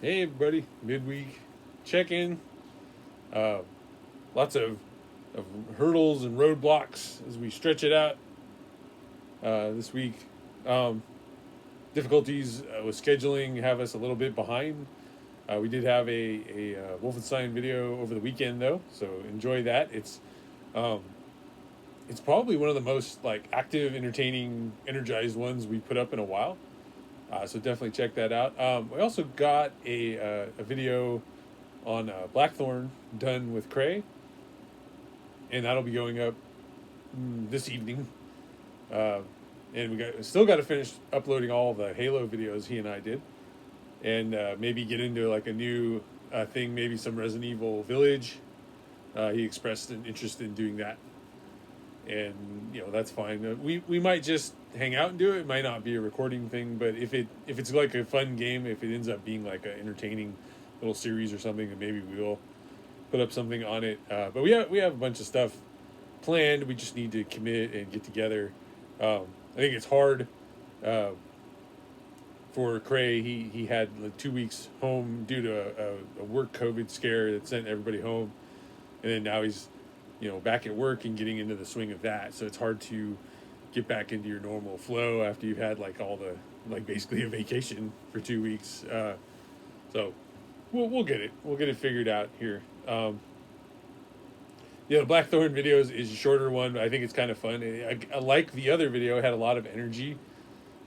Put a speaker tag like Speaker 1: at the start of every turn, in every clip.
Speaker 1: Hey everybody, midweek check-in. Uh, Lots of hurdles and roadblocks as we stretch it out this week. Um, Difficulties with scheduling have us a little bit behind. We did have a Wolfenstein video over the weekend though, so enjoy that. Um, it's probably one of the most like active, entertaining, energized ones we put up in a while. So definitely check that out. We also got a video on Blackthorne done with Cray, and that'll be going up this evening. Uh, and still got to finish uploading all the Halo videos he and I did, and maybe get into like a new thing, maybe some Resident Evil Village. He expressed an interest in doing that, and that's fine. We might just hang out and do it. It might not be a recording thing, but if it's like a fun game, if it ends up being like an entertaining little series or something, then maybe we'll put up something on it. But we have a bunch of stuff planned. We just need to commit and get together. I think it's hard for Cray. He had like 2 weeks home due to a work COVID scare that sent everybody home, and then now he's back at work and getting into the swing of that. So it's hard to get back into your normal flow after you've had like all the like basically a vacation for 2 weeks. So we'll get it. We'll get it figured out here. The Blackthorn videos is a shorter one, but I think it's kind of fun. I like the other video; it had a lot of energy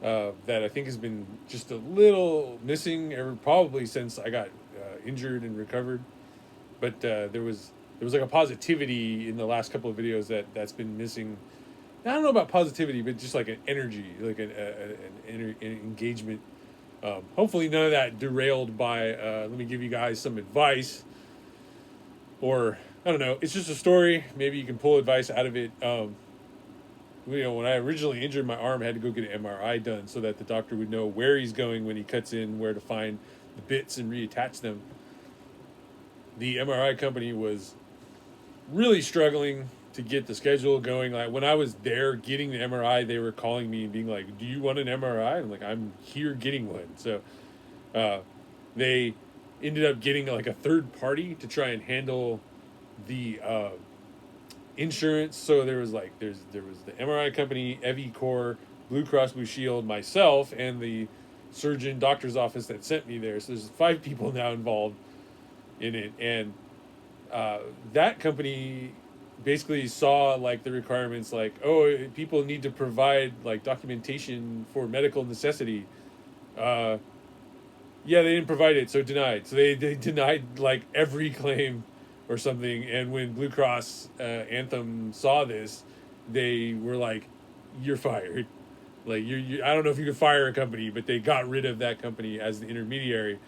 Speaker 1: that I think has been just a little missing, ever probably since I got injured and recovered. But there was like a positivity in the last couple of videos that's been missing. I don't know about positivity, but just like an energy, like an engagement. Hopefully, none of that derailed by. Let me give you guys some advice, or I don't know. It's just a story. Maybe you can pull advice out of it. When I originally injured my arm, I had to go get an MRI done so that the doctor would know where he's going when he cuts in, where to find the bits and reattach them. The MRI company was really struggling to get the schedule going. Like when I was there getting the MRI, they were calling me and being like, "Do you want an MRI?" I'm like, "I'm here getting one." So they ended up getting like a third party to try and handle the insurance. So there was the MRI company, EviCore, Blue Cross Blue Shield, myself, and the surgeon doctor's office that sent me there. So there's 5 people now involved in it, and that company basically saw like the requirements, like, oh, people need to provide like documentation for medical necessity. Yeah, they didn't provide it, so denied. So they denied like every claim or something. And when Blue Cross Anthem saw this, they were like, "You're fired." Like you I don't know if you could fire a company, but they got rid of that company as the intermediary.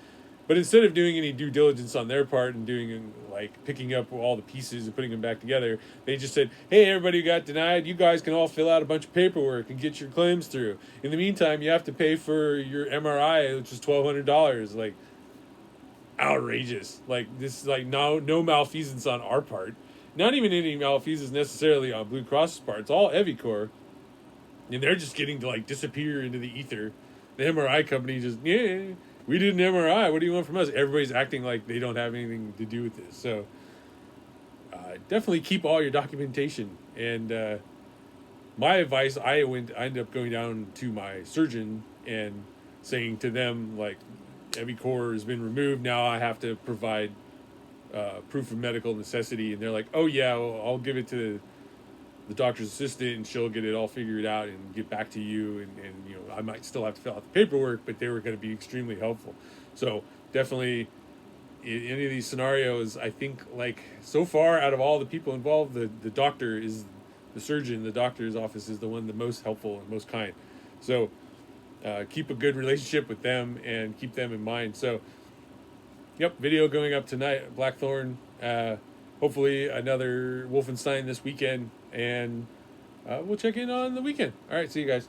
Speaker 1: But instead of doing any due diligence on their part and doing like picking up all the pieces and putting them back together, they just said, "Hey, everybody who got denied, you guys can all fill out a bunch of paperwork and get your claims through. In the meantime, you have to pay for your MRI, which is $1,200." Like outrageous. Like this is like no malfeasance on our part. Not even any malfeasance necessarily on Blue Cross's part. It's all EviCore, and they're just getting to like disappear into the ether. The MRI company just we did an MRI. What do you want from us? Everybody's acting like they don't have anything to do with this. So definitely keep all your documentation. And my advice, I ended up going down to my surgeon and saying to them like, EviCore has been removed. Now I have to provide proof of medical necessity. And they're like, "Oh yeah, well, I'll give it to the doctor's assistant and she'll get it all figured out and get back to you." And I might still have to fill out the paperwork, but they were going to be extremely helpful. So definitely in any of these scenarios, I think like so far out of all the people involved, the doctor is the surgeon. The doctor's office is the one the most helpful and most kind. So keep a good relationship with them and keep them in mind. So yep, video going up tonight, Blackthorne. Hopefully another Wolfenstein this weekend, and we'll check in on the weekend. All right, see you guys.